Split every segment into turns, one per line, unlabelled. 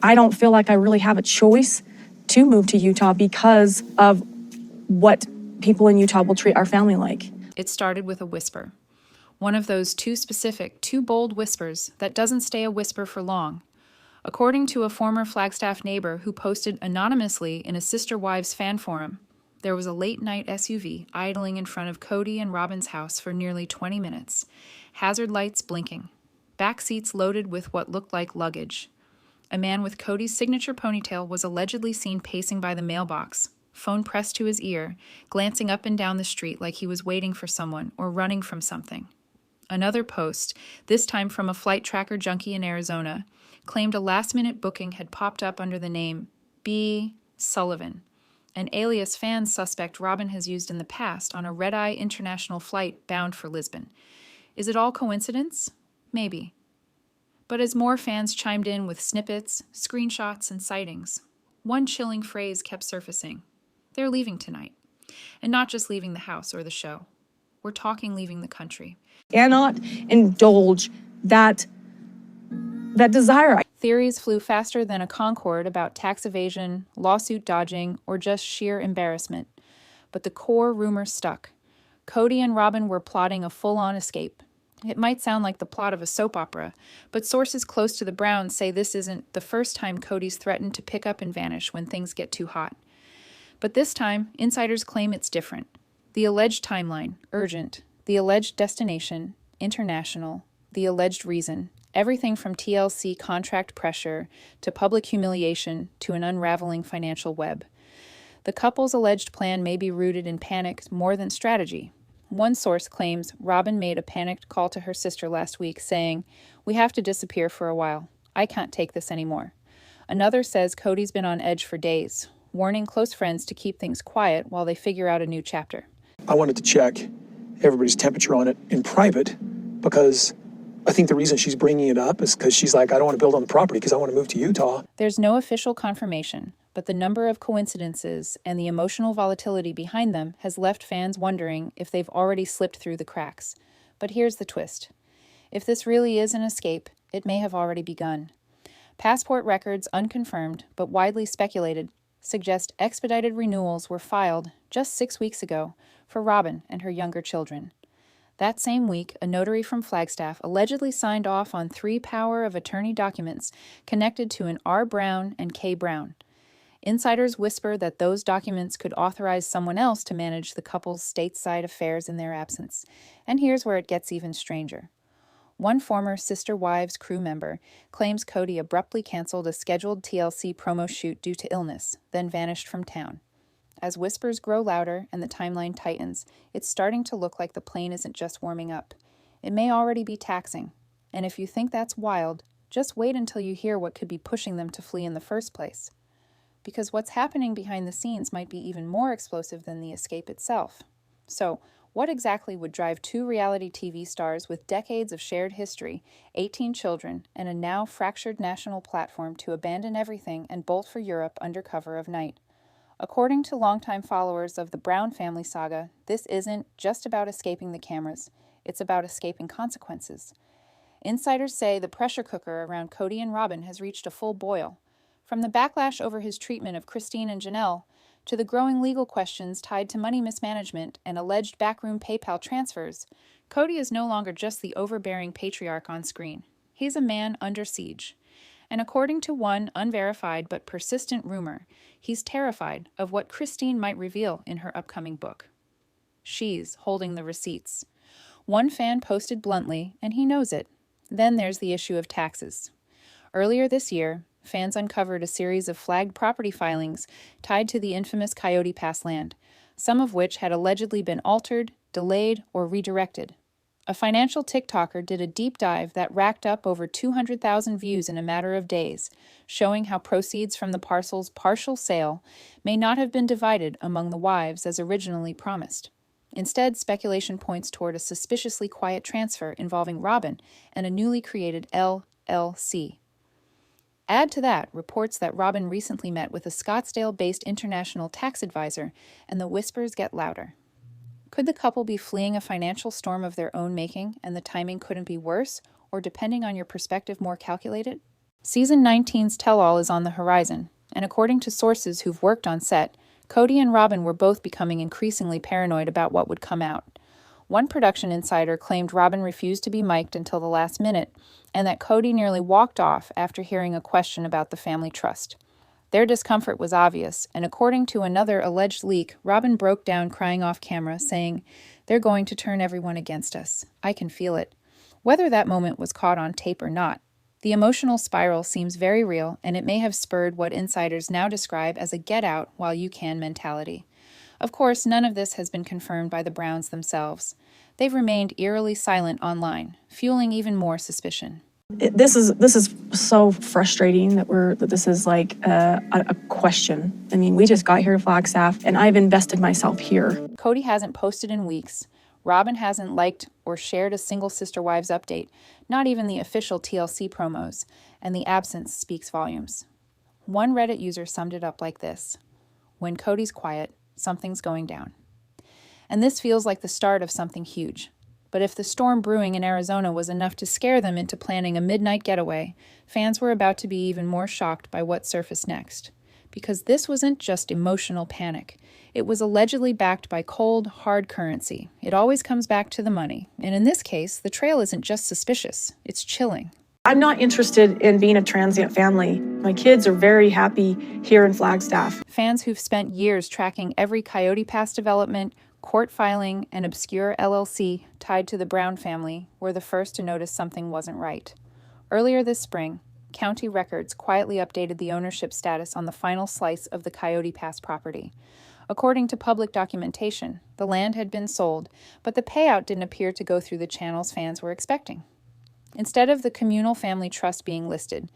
I don't feel like I really have a choice to move to Utah because of what people in Utah will treat our family like.
It started with a whisper. One of those too specific, too bold whispers that doesn't stay a whisper for long. According to a former Flagstaff neighbor who posted anonymously in a Sister Wives fan forum, there was a late-night SUV idling in front of Kody and Robyn's house for nearly 20 minutes, hazard lights blinking, back seats loaded with what looked like luggage. A man with Kody's signature ponytail was allegedly seen pacing by the mailbox, phone pressed to his ear, glancing up and down the street like he was waiting for someone or running from something. Another post, this time from a flight tracker junkie in Arizona, claimed a last-minute booking had popped up under the name B. Sullivan, an alias fan suspect Robyn has used in the past on a red-eye international flight bound for Lisbon. Is it all coincidence? Maybe. But as more fans chimed in with snippets, screenshots, and sightings, one chilling phrase kept surfacing. They're leaving tonight. And not just leaving the house or the show. We're talking leaving the country.
Cannot indulge that desire.
Theories flew faster than a Concorde about tax evasion, lawsuit dodging, or just sheer embarrassment. But the core rumor stuck. Kody and Robyn were plotting a full-on escape. It might sound like the plot of a soap opera, but sources close to the Browns say this isn't the first time Kody's threatened to pick up and vanish when things get too hot. But this time, insiders claim it's different. The alleged timeline, urgent. The alleged destination, international. The alleged reason, everything from TLC contract pressure to public humiliation to an unraveling financial web. The couple's alleged plan may be rooted in panic more than strategy. One source claims Robyn made a panicked call to her sister last week saying, "We have to disappear for a while. I can't take this anymore." Another says Kody's been on edge for days, warning close friends to keep things quiet while they figure out a new chapter.
I wanted to check everybody's temperature on it in private because I think the reason she's bringing it up is because she's like, I don't want to build on the property because I want to move to Utah.
There's no official confirmation, but the number of coincidences and the emotional volatility behind them has left fans wondering if they've already slipped through the cracks. But here's the twist. If this really is an escape, it may have already begun. Passport records, unconfirmed but widely speculated, suggest expedited renewals were filed just 6 weeks ago for Robyn and her younger children. That same week, a notary from Flagstaff allegedly signed off on 3 power of attorney documents connected to an R. Brown and K. Brown. Insiders whisper that those documents could authorize someone else to manage the couple's stateside affairs in their absence. And here's where it gets even stranger. One former Sister Wives crew member claims Kody abruptly canceled a scheduled TLC promo shoot due to illness, then vanished from town. As whispers grow louder and the timeline tightens, it's starting to look like the plane isn't just warming up. It may already be taxing. And if you think that's wild, just wait until you hear what could be pushing them to flee in the first place. Because what's happening behind the scenes might be even more explosive than the escape itself. So, what exactly would drive 2 reality TV stars with decades of shared history, 18 children, and a now fractured national platform to abandon everything and bolt for Europe under cover of night? According to longtime followers of the Brown family saga, this isn't just about escaping the cameras. It's about escaping consequences. Insiders say the pressure cooker around Kody and Robyn has reached a full boil. From the backlash over his treatment of Christine and Janelle, to the growing legal questions tied to money mismanagement and alleged backroom PayPal transfers, Kody is no longer just the overbearing patriarch on screen. He's a man under siege. And according to one unverified but persistent rumor, he's terrified of what Christine might reveal in her upcoming book. She's holding the receipts. One fan posted bluntly, and he knows it. Then there's the issue of taxes. Earlier this year, fans uncovered a series of flagged property filings tied to the infamous Coyote Pass land, some of which had allegedly been altered, delayed, or redirected. A financial TikToker did a deep dive that racked up over 200,000 views in a matter of days, showing how proceeds from the parcel's partial sale may not have been divided among the wives as originally promised. Instead, speculation points toward a suspiciously quiet transfer involving Robyn and a newly created LLC. Add to that reports that Robyn recently met with a Scottsdale-based international tax advisor, and the whispers get louder. Could the couple be fleeing a financial storm of their own making, and the timing couldn't be worse, or depending on your perspective, more calculated? Season 19's tell-all is on the horizon, and according to sources who've worked on set, Kody and Robyn were both becoming increasingly paranoid about what would come out. One production insider claimed Robyn refused to be mic'd until the last minute, and that Kody nearly walked off after hearing a question about the family trust. Their discomfort was obvious, and according to another alleged leak, Robyn broke down crying off camera, saying, "They're going to turn everyone against us. I can feel it." Whether that moment was caught on tape or not, the emotional spiral seems very real, and it may have spurred what insiders now describe as a get-out-while-you-can mentality. Of course, none of this has been confirmed by the Browns themselves. They've remained eerily silent online, fueling even more suspicion.
This is so frustrating that this is like a question. I mean, we just got here to Flagstaff, and I've invested myself here.
Kody hasn't posted in weeks. Robyn hasn't liked or shared a single Sister Wives update, not even the official TLC promos, and the absence speaks volumes. One Reddit user summed it up like this: "When Kody's quiet, something's going down." And this feels like the start of something huge. But if the storm brewing in Arizona was enough to scare them into planning a midnight getaway, fans were about to be even more shocked by what surfaced next. Because this wasn't just emotional panic. It was allegedly backed by cold, hard currency. It always comes back to the money. And in this case, the trail isn't just suspicious, it's chilling.
I'm not interested in being a transient family. My kids are very happy here in Flagstaff.
Fans who've spent years tracking every Coyote Pass development, court filing, and obscure LLC tied to the Brown family were the first to notice something wasn't right. Earlier this spring, county records quietly updated the ownership status on the final slice of the Coyote Pass property. According to public documentation, the land had been sold, but the payout didn't appear to go through the channels fans were expecting. Instead of the communal family trust being listed,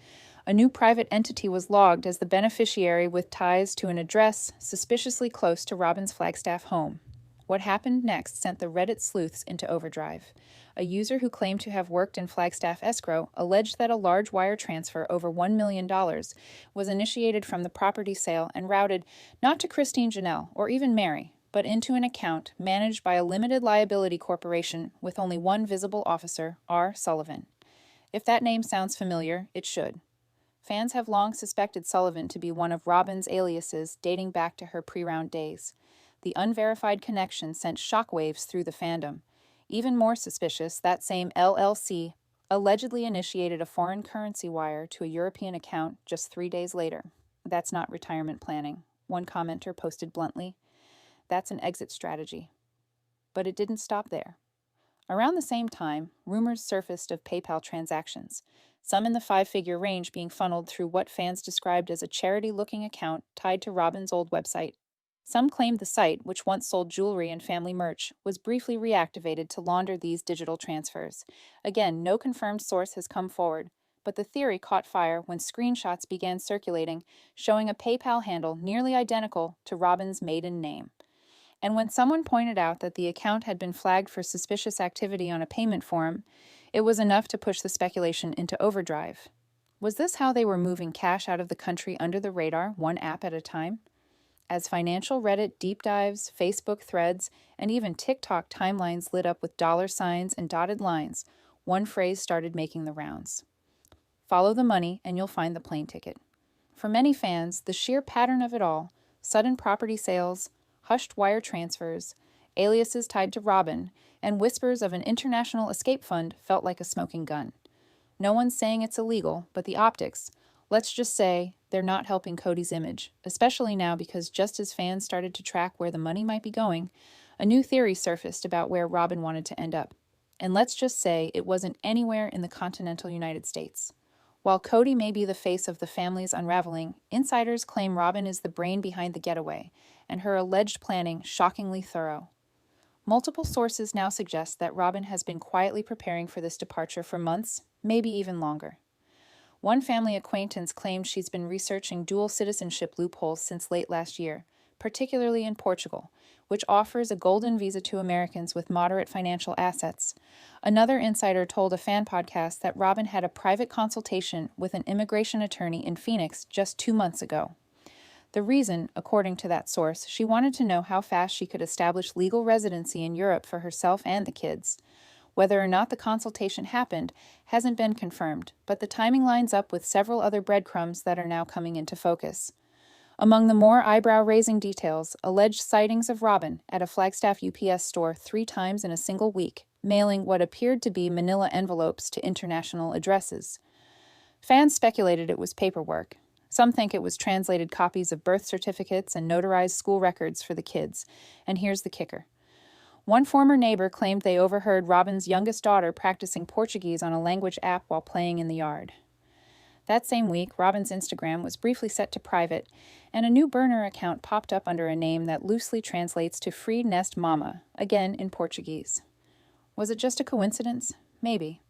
a new private entity was logged as the beneficiary with ties to an address suspiciously close to Robyn's Flagstaff home. What happened next sent the Reddit sleuths into overdrive. A user who claimed to have worked in Flagstaff escrow alleged that a large wire transfer over $1 million was initiated from the property sale and routed not to Christine Janelle or even Mary, but into an account managed by a limited liability corporation with only one visible officer, R. Sullivan. If that name sounds familiar, it should. Fans have long suspected Sullivan to be one of Robyn's aliases dating back to her pre-round days. The unverified connection sent shockwaves through the fandom. Even more suspicious, that same LLC allegedly initiated a foreign currency wire to a European account just 3 days later. "That's not retirement planning," one commenter posted bluntly. "That's an exit strategy." But it didn't stop there. Around the same time, rumors surfaced of PayPal transactions, some in the 5-figure range being funneled through what fans described as a charity-looking account tied to Robyn's old website. Some claimed the site, which once sold jewelry and family merch, was briefly reactivated to launder these digital transfers. Again, no confirmed source has come forward, but the theory caught fire when screenshots began circulating, showing a PayPal handle nearly identical to Robyn's maiden name. And when someone pointed out that the account had been flagged for suspicious activity on a payment form, it was enough to push the speculation into overdrive. Was this how they were moving cash out of the country under the radar, one app at a time? As financial Reddit deep dives, Facebook threads, and even TikTok timelines lit up with dollar signs and dotted lines, one phrase started making the rounds: "Follow the money and you'll find the plane ticket." For many fans, the sheer pattern of it all, sudden property sales, hushed wire transfers, aliases tied to Robyn, and whispers of an international escape fund felt like a smoking gun. No one's saying it's illegal, but the optics, let's just say, they're not helping Kody's image, especially now because just as fans started to track where the money might be going, a new theory surfaced about where Robyn wanted to end up. And let's just say it wasn't anywhere in the continental United States. While Kody may be the face of the family's unraveling, insiders claim Robyn is the brain behind the getaway, and her alleged planning shockingly thorough. Multiple sources now suggest that Robyn has been quietly preparing for this departure for months, maybe even longer. One family acquaintance claimed she's been researching dual citizenship loopholes since late last year, particularly in Portugal, which offers a golden visa to Americans with moderate financial assets. Another insider told a fan podcast that Robyn had a private consultation with an immigration attorney in Phoenix just 2 months ago. The reason, according to that source, she wanted to know how fast she could establish legal residency in Europe for herself and the kids. Whether or not the consultation happened hasn't been confirmed, but the timing lines up with several other breadcrumbs that are now coming into focus. Among the more eyebrow-raising details, alleged sightings of Robyn at a Flagstaff UPS store 3 times in a single week, mailing what appeared to be manila envelopes to international addresses. Fans speculated it was paperwork. Some think it was translated copies of birth certificates and notarized school records for the kids. And here's the kicker. One former neighbor claimed they overheard Robyn's youngest daughter practicing Portuguese on a language app while playing in the yard. That same week, Robyn's Instagram was briefly set to private, and a new burner account popped up under a name that loosely translates to Free Nest Mama, again in Portuguese. Was it just a coincidence? Maybe.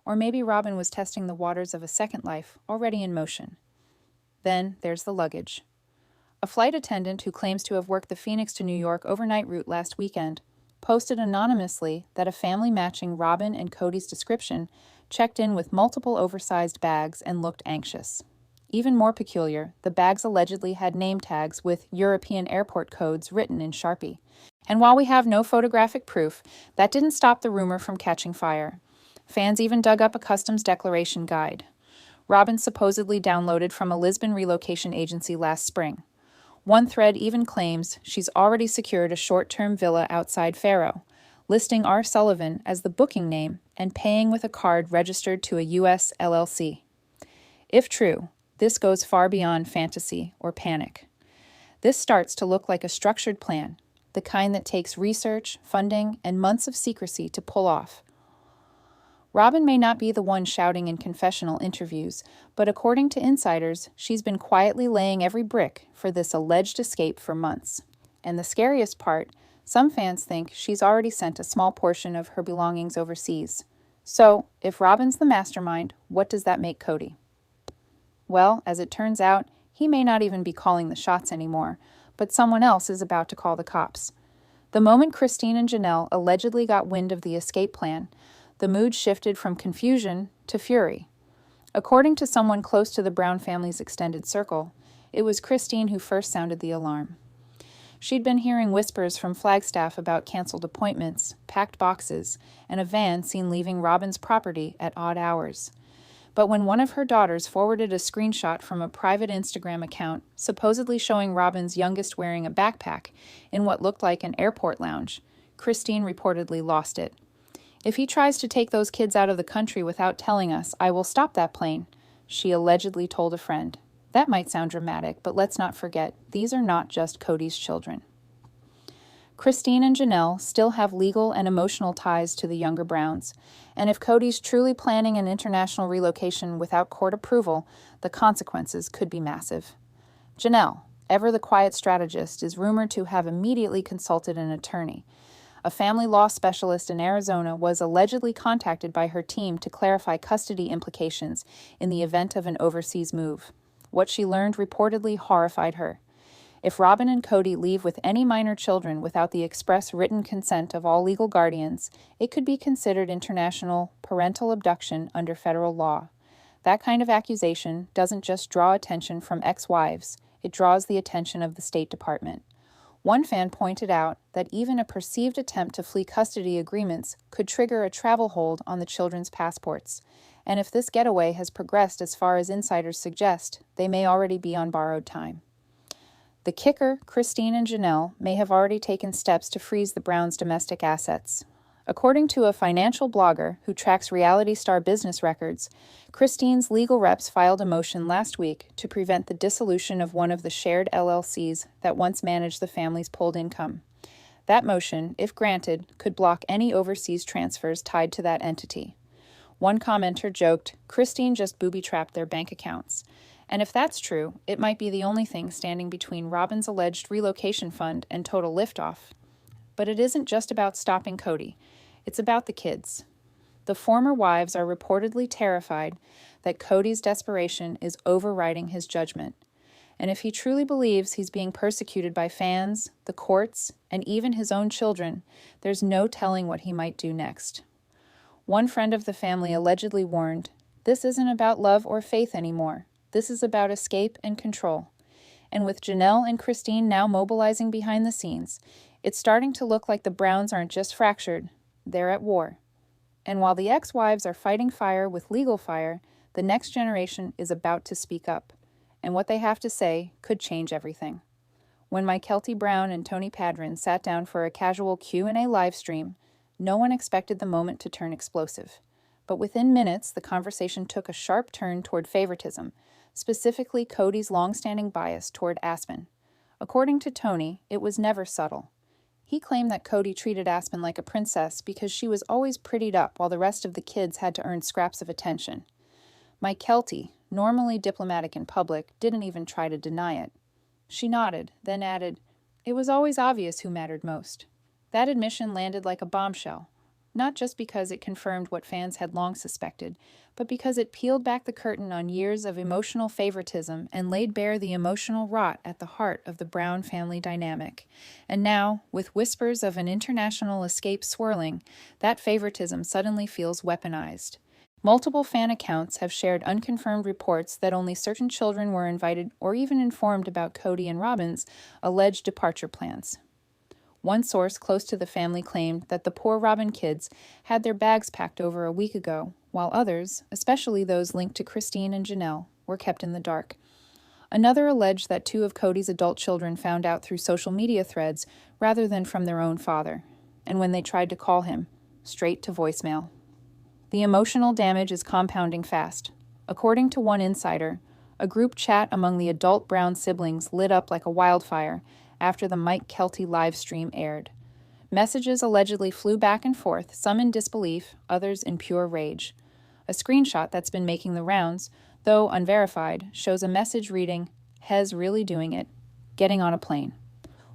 Or maybe Robyn was testing the waters of a second life already in motion. Then there's the luggage. A flight attendant who claims to have worked the Phoenix to New York overnight route last weekend posted anonymously that a family matching Robyn and Cody's description checked in with multiple oversized bags and looked anxious. Even more peculiar, the bags allegedly had name tags with European airport codes written in Sharpie. And while we have no photographic proof, that didn't stop the rumor from catching fire. Fans even dug up a customs declaration guide. Robyn supposedly downloaded from a Lisbon relocation agency last spring. One thread even claims she's already secured a short-term villa outside Faro, listing R. Sullivan as the booking name and paying with a card registered to a U.S. LLC. If true, this goes far beyond fantasy or panic. This starts to look like a structured plan, the kind that takes research, funding, and months of secrecy to pull off. Robyn may not be the one shouting in confessional interviews, but according to insiders, she's been quietly laying every brick for this alleged escape for months. And the scariest part, some fans think she's already sent a small portion of her belongings overseas. So, if Robyn's the mastermind, what does that make Cody? Well, as it turns out, he may not even be calling the shots anymore, but someone else is about to call the cops. The moment Christine and Janelle allegedly got wind of the escape plan, the mood shifted from confusion to fury. According to someone close to the Brown family's extended circle, it was Christine who first sounded the alarm. She'd been hearing whispers from Flagstaff about canceled appointments, packed boxes, and a van seen leaving Robyn's property at odd hours. But when one of her daughters forwarded a screenshot from a private Instagram account supposedly showing Robyn's youngest wearing a backpack in what looked like an airport lounge, Christine reportedly lost it. "If he tries to take those kids out of the country without telling us, I will stop that plane," she allegedly told a friend. That might sound dramatic, but let's not forget, these are not just Cody's children. Christine and Janelle still have legal and emotional ties to the younger Browns, and if Cody's truly planning an international relocation without court approval, the consequences could be massive. Janelle, ever the quiet strategist, is rumored to have immediately consulted an attorney. A family law specialist in Arizona was allegedly contacted by her team to clarify custody implications in the event of an overseas move. What she learned reportedly horrified her. If Robyn and Cody leave with any minor children without the express written consent of all legal guardians, it could be considered international parental abduction under federal law. That kind of accusation doesn't just draw attention from ex-wives, it draws the attention of the State Department. One fan pointed out that even a perceived attempt to flee custody agreements could trigger a travel hold on the children's passports. And if this getaway has progressed as far as insiders suggest, they may already be on borrowed time. The kicker, Christine and Janelle, may have already taken steps to freeze the Browns' domestic assets. According to a financial blogger who tracks reality star business records, Christine's legal reps filed a motion last week to prevent the dissolution of one of the shared LLCs that once managed the family's pooled income. That motion, if granted, could block any overseas transfers tied to that entity. One commenter joked, "Christine just booby-trapped their bank accounts." And if that's true, it might be the only thing standing between Robyn's alleged relocation fund and total liftoff. But it isn't just about stopping Cody. It's about the kids. The former wives are reportedly terrified that Cody's desperation is overriding his judgment. And if he truly believes he's being persecuted by fans, the courts, and even his own children, there's no telling what he might do next. One friend of the family allegedly warned, "This isn't about love or faith anymore. This is about escape and control." And with Janelle and Christine now mobilizing behind the scenes, it's starting to look like the Browns aren't just fractured, they're at war. And while the ex-wives are fighting fire with legal fire, the next generation is about to speak up. And what they have to say could change everything. When my Kody Brown and Tony Padron sat down for a casual Q&A live stream, no one expected the moment to turn explosive. But within minutes, the conversation took a sharp turn toward favoritism, specifically Cody's long-standing bias toward Aspen. According to Tony, it was never subtle. He claimed that Cody treated Aspen like a princess because she was always prettied up while the rest of the kids had to earn scraps of attention. My Kody, normally diplomatic in public, didn't even try to deny it. She nodded, then added, "It was always obvious who mattered most." That admission landed like a bombshell, not just because it confirmed what fans had long suspected, but because it peeled back the curtain on years of emotional favoritism and laid bare the emotional rot at the heart of the Brown family dynamic. And now, with whispers of an international escape swirling, that favoritism suddenly feels weaponized. Multiple fan accounts have shared unconfirmed reports that only certain children were invited or even informed about Kody and Robyn's alleged departure plans. One source close to the family claimed that the poor Robyn kids had their bags packed over a week ago, while others, especially those linked to Christine and Janelle, were kept in the dark. Another alleged that 2 of Cody's adult children found out through social media threads rather than from their own father, and when they tried to call him, straight to voicemail. The emotional damage is compounding fast. According to one insider, a group chat among the adult Brown siblings lit up like a wildfire after the Mike Kody live stream aired. Messages allegedly flew back and forth, some in disbelief, others in pure rage. A screenshot that's been making the rounds, though unverified, shows a message reading, "Hez really doing it. Getting on a plane."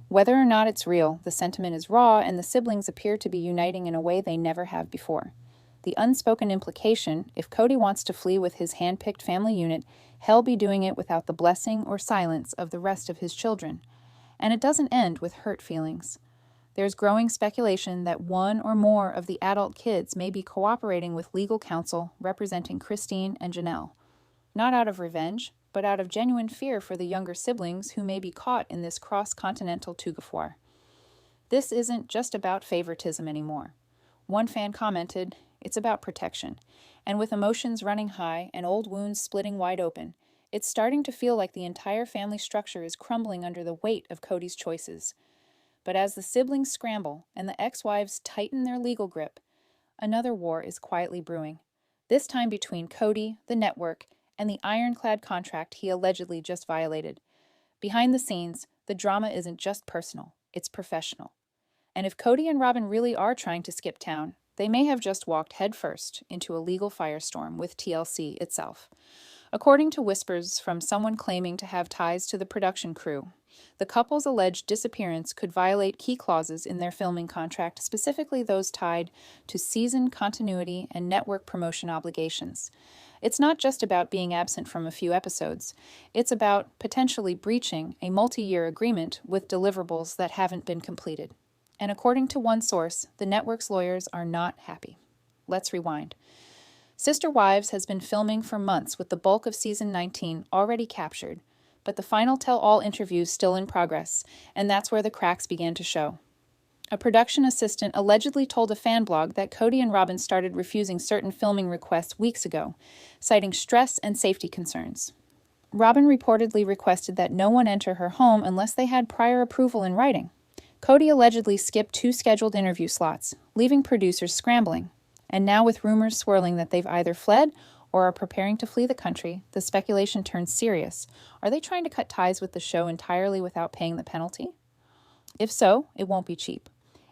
Whether or not it's real, the sentiment is raw and the siblings appear to be uniting in a way they never have before. The unspoken implication, if Cody wants to flee with his hand-picked family unit, he'll be doing it without the blessing or silence of the rest of his children. And it doesn't end with hurt feelings. There's growing speculation that one or more of the adult kids may be cooperating with legal counsel representing Christine and Janelle. Not out of revenge, but out of genuine fear for the younger siblings who may be caught in this cross-continental tugafoir. This isn't just about favoritism anymore. One fan commented, "It's about protection." And with emotions running high and old wounds splitting wide open, it's starting to feel like the entire family structure is crumbling under the weight of Cody's choices. But as the siblings scramble and the ex-wives tighten their legal grip, another war is quietly brewing. This time between Cody, the network, and the ironclad contract he allegedly just violated. Behind the scenes, the drama isn't just personal, it's professional. And if Cody and Robyn really are trying to skip town, they may have just walked headfirst into a legal firestorm with TLC itself. According to whispers from someone claiming to have ties to the production crew, the couple's alleged disappearance could violate key clauses in their filming contract, specifically those tied to season continuity and network promotion obligations. It's not just about being absent from a few episodes. It's about potentially breaching a multi-year agreement with deliverables that haven't been completed. And according to one source, the network's lawyers are not happy. Let's rewind. Sister Wives has been filming for months with the bulk of season 19 already captured, but the final tell-all interviews still in progress, and that's where the cracks began to show. A production assistant allegedly told a fan blog that Cody and Robyn started refusing certain filming requests weeks ago, citing stress and safety concerns. Robyn reportedly requested that no one enter her home unless they had prior approval in writing. Cody allegedly skipped 2 scheduled interview slots, leaving producers scrambling. And now with rumors swirling that they've either fled or are preparing to flee the country, the speculation turns serious. Are they trying to cut ties with the show entirely without paying the penalty? If so, it won't be cheap.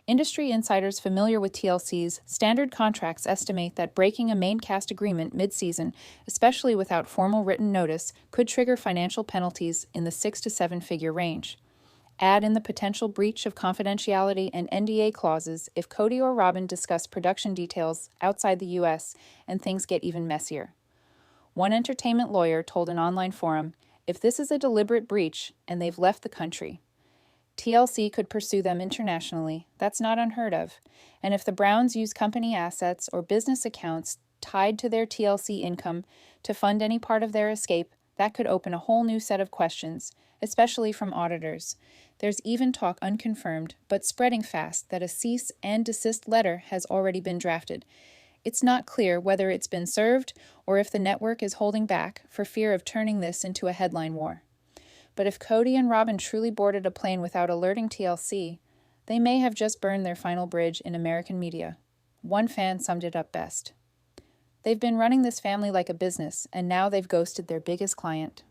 Industry insiders familiar with TLC's standard contracts estimate that breaking a main cast agreement mid-season, especially without formal written notice, could trigger financial penalties in the 6 to 7-figure range. Add in the potential breach of confidentiality and NDA clauses if Cody or Robyn discuss production details outside the U.S., and things get even messier. One entertainment lawyer told an online forum, "If this is a deliberate breach and they've left the country, TLC could pursue them internationally. That's not unheard of. And if the Browns use company assets or business accounts tied to their TLC income to fund any part of their escape, that could open a whole new set of questions, especially from auditors. There's even talk unconfirmed, but spreading fast, that a cease and desist letter has already been drafted. It's not clear whether it's been served or if the network is holding back for fear of turning this into a headline war. But if Kody and Robyn truly boarded a plane without alerting TLC, they may have just burned their final bridge in American media. One fan summed it up best. They've been running this family like a business, and now they've ghosted their biggest client.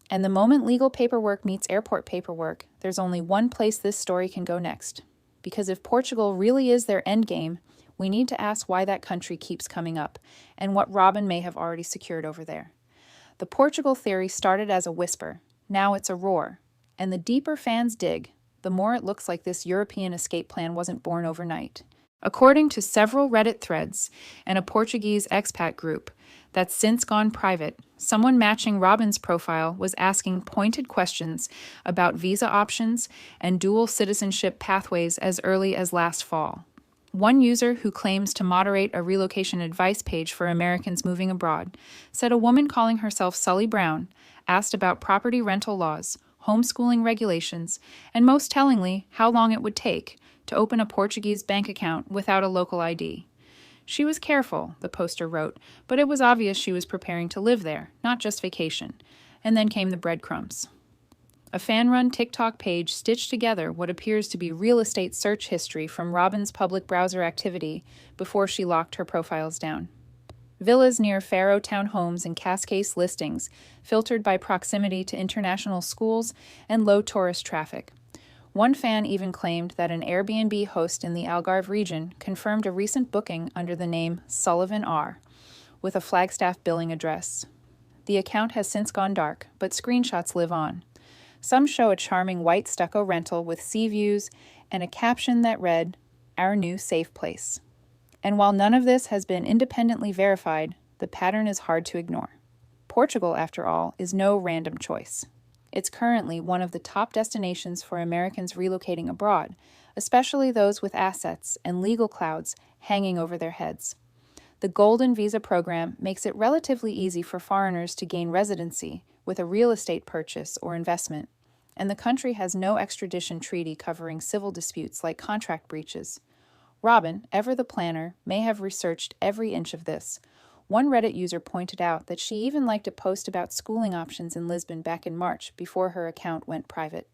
And the moment legal paperwork meets airport paperwork, there's only one place this story can go next. Because if Portugal really is their endgame, we need to ask why that country keeps coming up, and what Robyn may have already secured over there. The Portugal theory started as a whisper. Now it's a roar. And the deeper fans dig, the more it looks like this European escape plan wasn't born overnight. According to several Reddit threads and a Portuguese expat group that's since gone private, someone matching Robyn's profile was asking pointed questions about visa options and dual citizenship pathways as early as last fall. One user who claims to moderate a relocation advice page for Americans moving abroad said a woman calling herself Sully Brown asked about property rental laws, homeschooling regulations, and most tellingly, how long it would take to open a Portuguese bank account without a local ID. She was careful, the poster wrote, but it was obvious she was preparing to live there, not just vacation. And then came the breadcrumbs. A fan-run TikTok page stitched together what appears to be real estate search history from Robyn's public browser activity before she locked her profiles down. Villas near Faro townhomes and Cascais listings, filtered by proximity to international schools and low tourist traffic. One fan even claimed that an Airbnb host in the Algarve region confirmed a recent booking under the name Sullivan R, with a Flagstaff billing address. The account has since gone dark, but screenshots live on. Some show a charming white stucco rental with sea views and a caption that read, "Our new safe place." And while none of this has been independently verified, the pattern is hard to ignore. Portugal, after all, is no random choice. It's currently one of the top destinations for Americans relocating abroad, especially those with assets and legal clouds hanging over their heads. The Golden Visa program makes it relatively easy for foreigners to gain residency with a real estate purchase or investment, and the country has no extradition treaty covering civil disputes like contract breaches. Robyn, ever the planner, may have researched every inch of this. One Reddit user pointed out that she even liked to post about schooling options in Lisbon back in March before her account went private.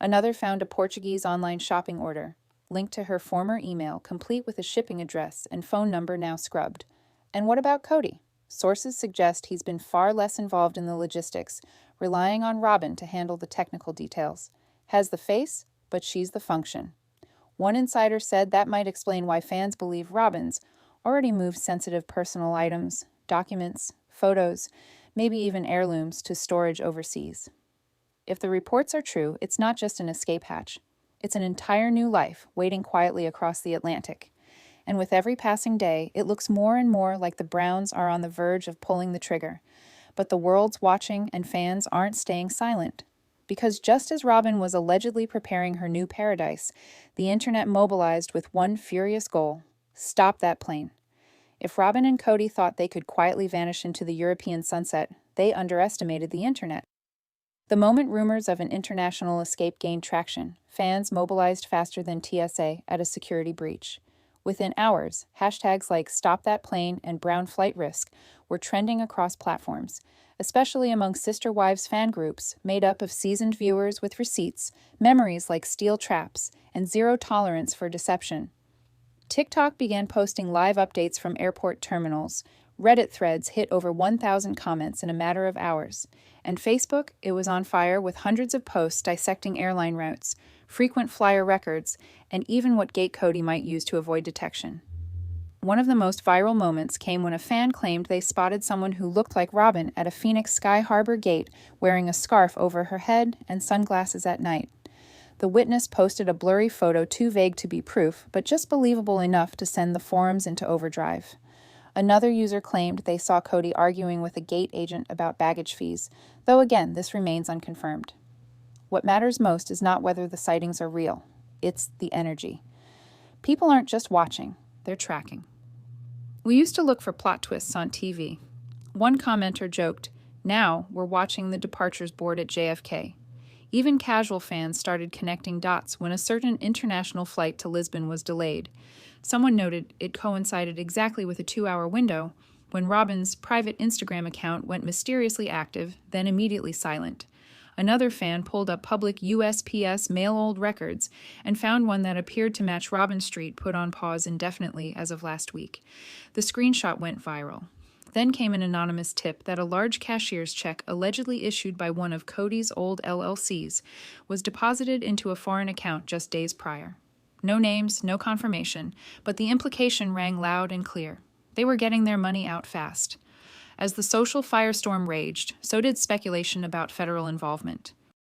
Another found a Portuguese online shopping order, linked to her former email, complete with a shipping address and phone number now scrubbed. And what about Cody? Sources suggest he's been far less involved in the logistics, relying on Robyn to handle the technical details. Has the face, but she's the function. One insider said that might explain why fans believe Robyn's already moved sensitive personal items, documents, photos, maybe even heirlooms to storage overseas. If the reports are true, it's not just an escape hatch. It's an entire new life waiting quietly across the Atlantic. And with every passing day, it looks more and more like the Browns are on the verge of pulling the trigger. But the world's watching and fans aren't staying silent. Because just as Robyn was allegedly preparing her new paradise, the internet mobilized with one furious goal: stop that plane. If Robyn and Cody thought they could quietly vanish into the European sunset, they underestimated the internet. The moment rumors of an international escape gained traction, fans mobilized faster than TSA at a security breach. Within hours, hashtags like Stop That Plane and Brown Flight Risk were trending across platforms, especially among Sister Wives fan groups made up of seasoned viewers with receipts, memories like steel traps, and zero tolerance for deception. TikTok began posting live updates from airport terminals. Reddit threads hit over 1,000 comments in a matter of hours. And Facebook, it was on fire with hundreds of posts dissecting airline routes, frequent flyer records, and even what gate Cody might use to avoid detection. One of the most viral moments came when a fan claimed they spotted someone who looked like Robyn at a Phoenix Sky Harbor gate wearing a scarf over her head and sunglasses at night. The witness posted a blurry photo too vague to be proof, but just believable enough to send the forums into overdrive. Another user claimed they saw Cody arguing with a gate agent about baggage fees, though again, this remains unconfirmed. What matters most is not whether the sightings are real. It's the energy. People aren't just watching, they're tracking. We used to look for plot twists on TV. One commenter joked, "Now we're watching the departures board at JFK." Even casual fans started connecting dots when a certain international flight to Lisbon was delayed. Someone noted it coincided exactly with a 2-hour window when Robyn's private Instagram account went mysteriously active, then immediately silent. Another fan pulled up public USPS mail-old records and found one that appeared to match Robyn Street put on pause indefinitely as of last week. The screenshot went viral. Then came an anonymous tip that a large cashier's check allegedly issued by one of Cody's old LLCs was deposited into a foreign account just days prior. No names, no confirmation, but the implication rang loud and clear. They were getting their money out fast. As the social firestorm raged, so did speculation about federal involvement.